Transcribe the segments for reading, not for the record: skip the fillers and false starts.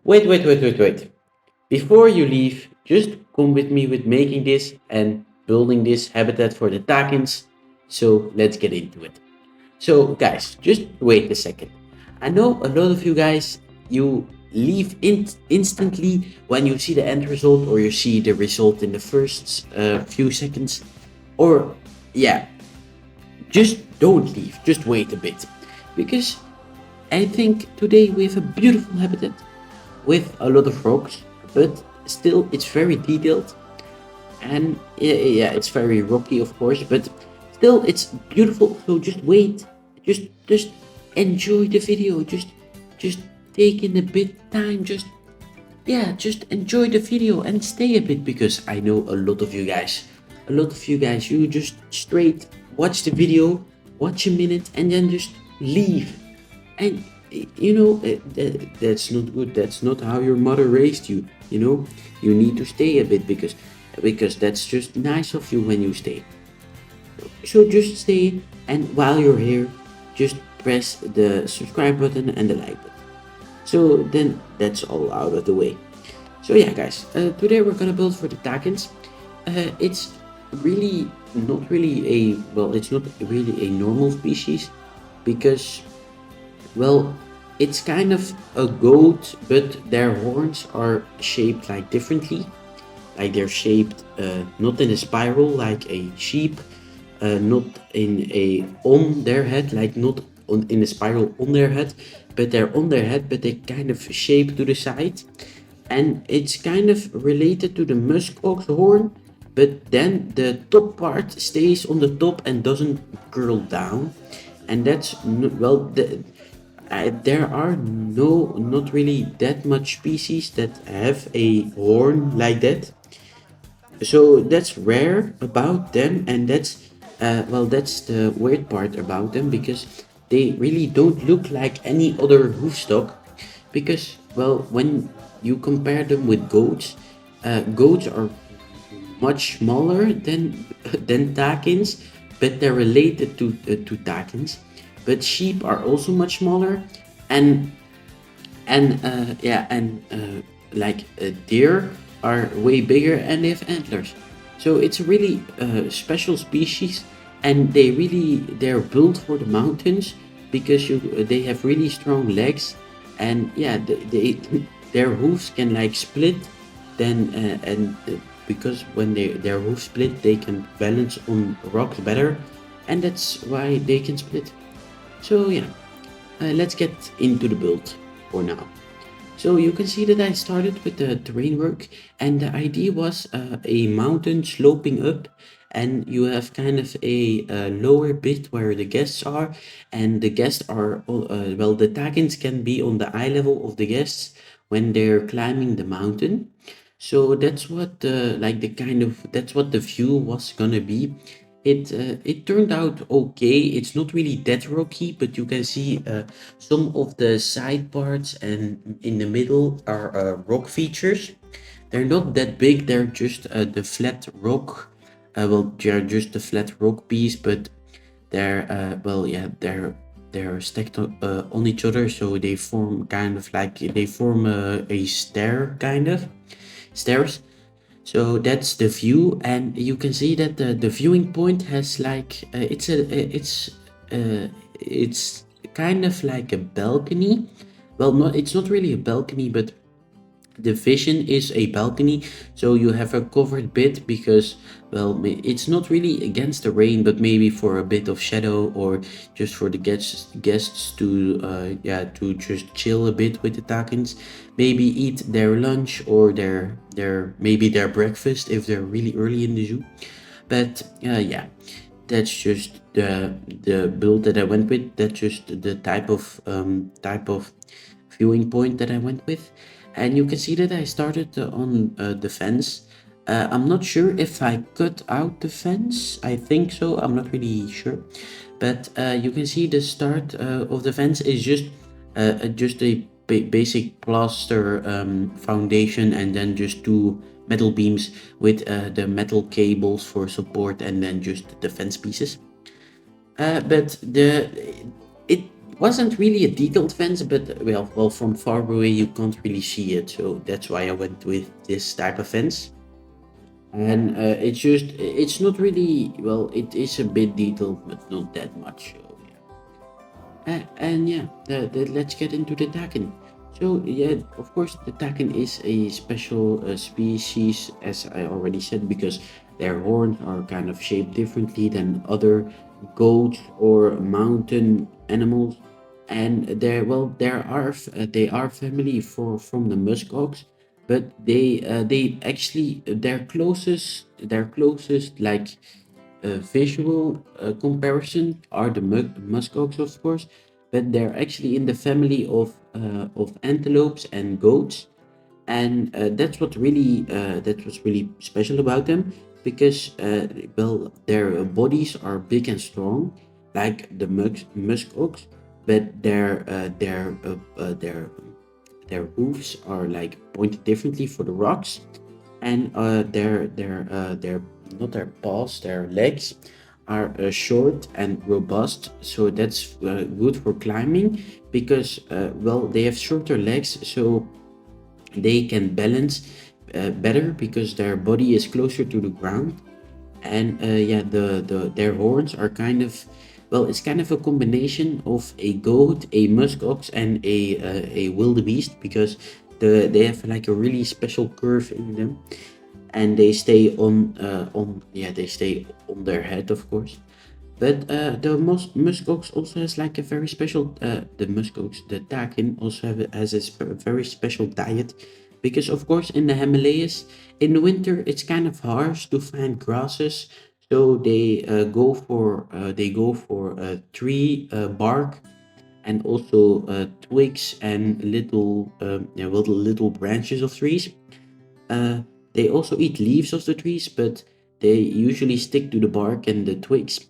Wait. Before you leave, just come with me with making this and building this habitat for the Takins. So let's get into it. So guys, just wait a second. I know a lot of you guys, you leave instantly when you see the end result or you see the result in the first few seconds. Or yeah, just don't leave, just wait a bit. Because I think today we have a beautiful habitat with a lot of rocks, but still it's very detailed and yeah, it's very rocky of course, but still it's beautiful. So just wait, just enjoy the video, just take in a bit time, just yeah, just enjoy the video and stay a bit because I know a lot of you guys, you just straight watch the video, watch a minute and then just leave. And that's not good. That's not how your mother raised you. You need to stay a bit because that's just nice of you when you stay. So just stay, and while you're here, just press the subscribe button and the like button. So then that's all out of the way. So yeah, guys, today we're gonna build for the Takins. It's really not really it's not really a normal species because, well, it's kind of a goat, but their horns are shaped like differently. Like they're shaped not in a spiral like a sheep, not in a on their head, like not in a spiral on their head, but they're on their head, but they kind of shape to the side. And it's kind of related to the musk ox horn, but then the top part stays on the top and doesn't curl down. And that's there are not really that much species that have a horn like that. So that's rare about them, and that's the weird part about them because they really don't look like any other hoofstock. Because, well, when you compare them with goats, goats are much smaller than Takins, but they're related to Takins. But sheep are also much smaller, and deer are way bigger and they have antlers. So it's a really special species, and they're built for the mountains because they have really strong legs, and yeah, they their hooves can like split, then because when their hooves split, they can balance on rocks better, and that's why they can split. So yeah, let's get into the build for now. So you can see that I started with the terrain work, and the idea was a mountain sloping up, and you have kind of a lower bit where the guests are, and the guests are the Takins can be on the eye level of the guests when they're climbing the mountain. So that's what that's what the view was gonna be. It turned out okay. It's not really that rocky, but you can see some of the side parts and in the middle are rock features. They're not that big. They're just the flat rock. They're just the flat rock piece, but they're stacked on each other, so they form kind of like they form a stair kind of stairs. So that's the view, and you can see that the viewing point has like it's kind of like a balcony. Well, it's not really a balcony, but the vision is a balcony, so you have a covered bit because, well, it's not really against the rain, but maybe for a bit of shadow or just for the guests to to just chill a bit with the Takins, maybe eat their lunch or their maybe their breakfast if they're really early in the zoo. But yeah, that's just the build that I went with. That's just the type of viewing point that I went with. And you can see that I started on the fence. I'm not sure if I cut out the fence. I think so. I'm not really sure. But you can see the start of the fence is just a basic plaster foundation, and then just two metal beams with the metal cables for support, and then just the fence pieces. But it Wasn't really a detailed fence, but well, from far away you can't really see it, so that's why I went with this type of fence. And it's not really, well, it is a bit detailed, but not that much. So and yeah, let's get into the takin. So yeah, of course, the takin is a special species, as I already said, because their horns are kind of shaped differently than other goats or mountain animals, and they are family from the musk ox, but they actually their closest like visual comparison are the muskox, of course, but they're actually in the family of antelopes and goats, and that's what's really special about them, because well, their bodies are big and strong, like the muskox, but their hooves are like pointed differently for the rocks, and their not their paws, their legs are short and robust, so that's good for climbing, because well, they have shorter legs, so they can balance better because their body is closer to the ground. And yeah, their horns are kind of, well, it's kind of a combination of a goat, a musk ox, and a wildebeest, because they have like a really special curve in them, and they stay on yeah, they stay on their head, of course. But the muskox also has like a very special the muskox, the takin, also has a very special diet, because of course in the Himalayas in the winter it's kind of harsh to find grasses, so they go for tree bark, and also twigs and little yeah, well, the little branches of trees. uh, they also eat leaves of the trees, but they usually stick to the bark and the twigs.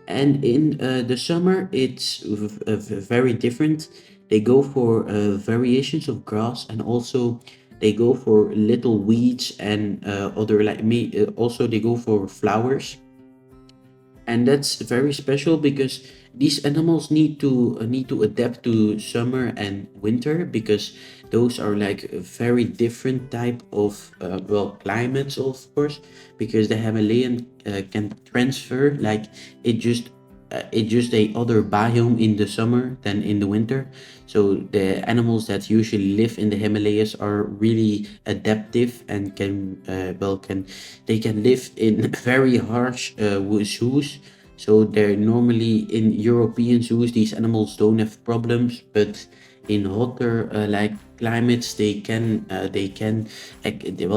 And in the summer, it's very different. They go for variations of grass, and also they go for little weeds and other like me. Also, they go for flowers, and that's very special because these animals need to adapt to summer and winter, because those are like a very different type of well, climates, of course, because the Himalayan can transfer like it just a other biome in the summer than in the winter. So the animals that usually live in the Himalayas are really adaptive and can well, can they can live in very harsh zoos. So they're normally in European zoos. These animals don't have problems, but in hotter like climates, they can well,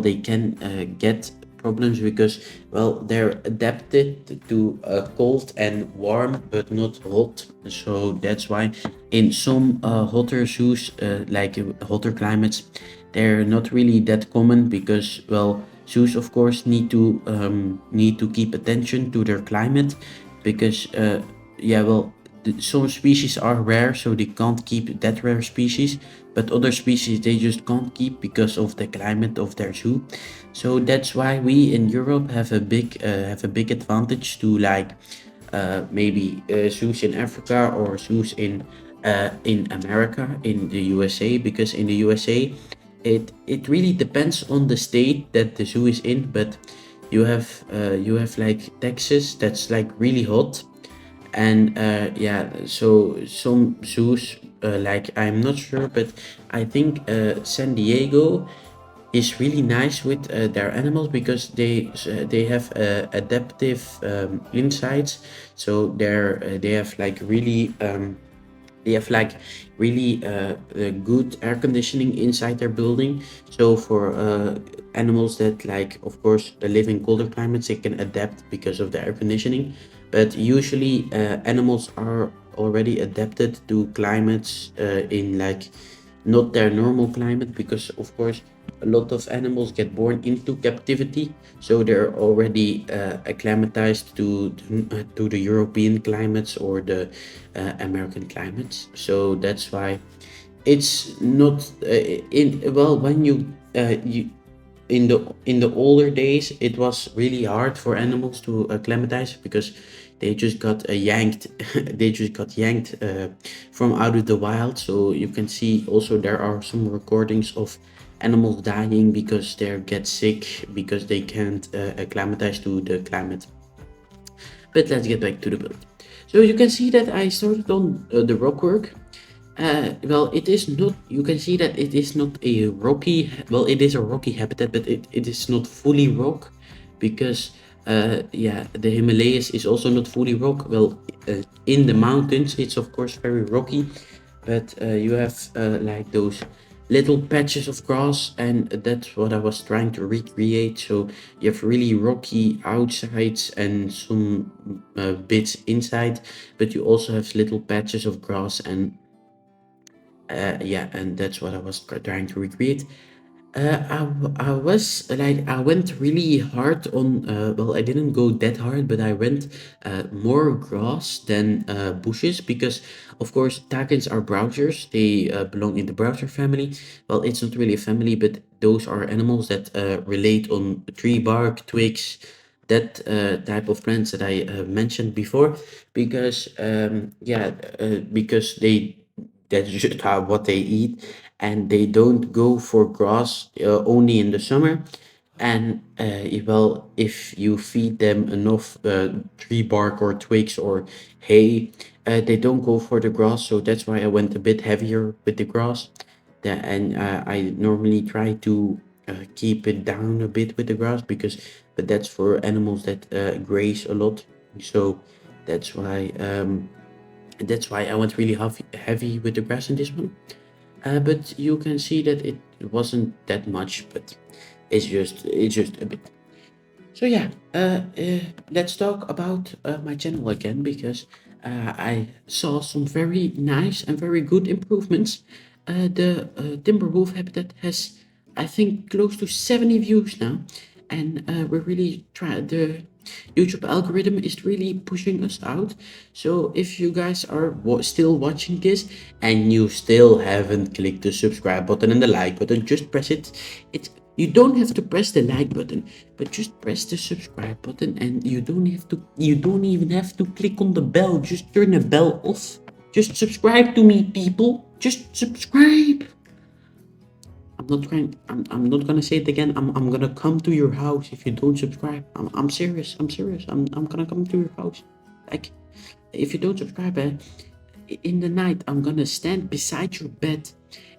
they can get problems, because well, they're adapted to cold and warm, but not hot. So that's why in some hotter zoos, like hotter climates, they're not really that common, because well, zoos of course need to keep attention to their climate, because yeah, well, some species are rare, so they can't keep that rare species, but other species they just can't keep because of the climate of their zoo. So that's why we in Europe have a big advantage to like maybe zoos in Africa or zoos in America, in the USA, because in the USA it really depends on the state that the zoo is in. But you have like Texas, that's like really hot, and yeah, so some zoos like, I'm not sure, but I think San Diego is really nice with their animals, because they have adaptive insights. So they have like really they have like really good air conditioning inside their building. So for animals that like, of course, they live in colder climates, they can adapt because of the air conditioning. But usually animals are already adapted to climates in like not their normal climate, because of course a lot of animals get born into captivity, so they're already acclimatized to the European climates or the American climates. So that's why it's not in well, when you in the older days, it was really hard for animals to acclimatize, because they just got yanked. They just got yanked from out of the wild. So you can see also there are some recordings of animals dying because they get sick because they can't acclimatize to the climate. But let's get back to the build. So you can see that I started on the rock work. Well, it is not, you can see that it is not a rocky, well, it is a rocky habitat, but it is not fully rock because, yeah, the Himalayas is also not fully rock. Well, in the mountains, it's of course very rocky, but you have like those little patches of grass, and that's what I was trying to recreate. So you have really rocky outsides and some bits inside, but you also have little patches of grass and yeah, and that's what I was trying to recreate. I was like, I went really hard on, well, I didn't go that hard, but I went more grass than bushes because, of course, Takins are browsers. They belong in the browser family. Well, it's not really a family, but those are animals that relate on tree bark, twigs, that type of plants that I mentioned before, because, yeah, because that's just how what they eat, and they don't go for grass only in the summer. And well, if you feed them enough tree bark or twigs or hay, they don't go for the grass. So that's why I went a bit heavier with the grass. And I normally try to keep it down a bit with the grass because, but that's for animals that graze a lot. So that's why I went really heavy with the grass in this one. But you can see that it wasn't that much, but it's just a bit. So yeah, let's talk about my channel again because I saw some very nice and very good improvements. The Timberwolf habitat has, I think, close to 70 views now, and we're really trying. The YouTube algorithm is really pushing us out. So if you guys are still watching this and you still haven't clicked the subscribe button and the like button, just press it. You don't have to press the like button, but just press the subscribe button, and you don't even have to click on the bell. Just turn the bell off. Just subscribe to me, people. Just subscribe. I'm not gonna say it again. I'm gonna come to your house if you don't subscribe. I'm serious. I'm gonna come to your house. Like, if you don't subscribe, in the night I'm gonna stand beside your bed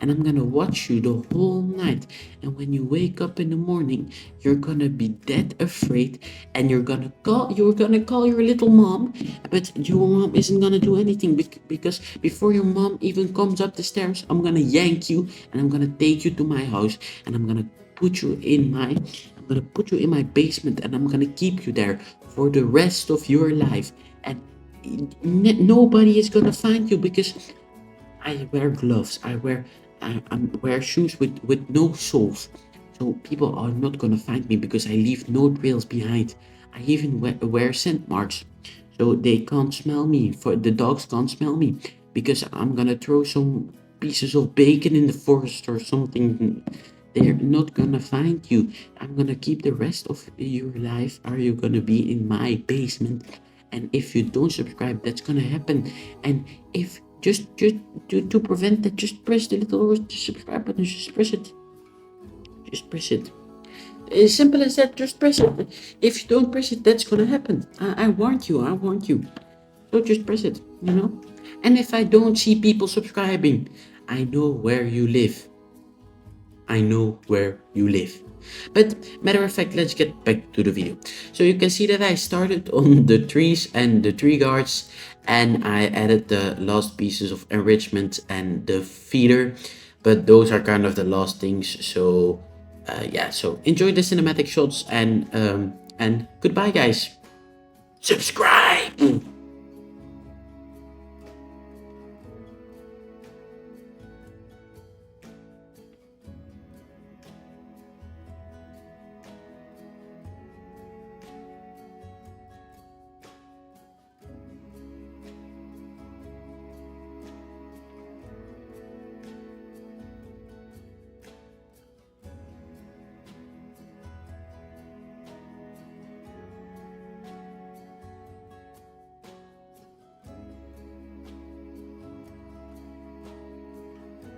and I'm gonna watch you the whole night. And when you wake up in the morning, you're gonna be dead afraid, and you're gonna call your little mom, but your mom isn't gonna do anything because before your mom even comes up the stairs, I'm gonna yank you and I'm gonna take you to my house, and I'm gonna put you in my basement, and I'm gonna keep you there for the rest of your life. And nobody is gonna find you because I wear gloves. I wear shoes with no soles, so people are not gonna find me because I leave no trails behind. I even wear scent marks, so they can't smell me. For the dogs can't smell me because I'm gonna throw some pieces of bacon in the forest or something. They're not gonna find you. I'm gonna keep the rest of your life. Are you gonna be in my basement? And if you don't subscribe, that's gonna happen. And if just to prevent that, just press the little subscribe button. Just press it. Just press it. As simple as that. Just press it. If you don't press it, that's gonna happen. I warned you. I warned you. So just press it. You know. And if I don't see people subscribing, I know where you live. I know where you live. But matter of fact, let's get back to the video. So you can see that I started on the trees and the tree guards, and I added the last pieces of enrichment and the feeder, but those are kind of the last things. So yeah, so enjoy the cinematic shots, and goodbye guys. Subscribe.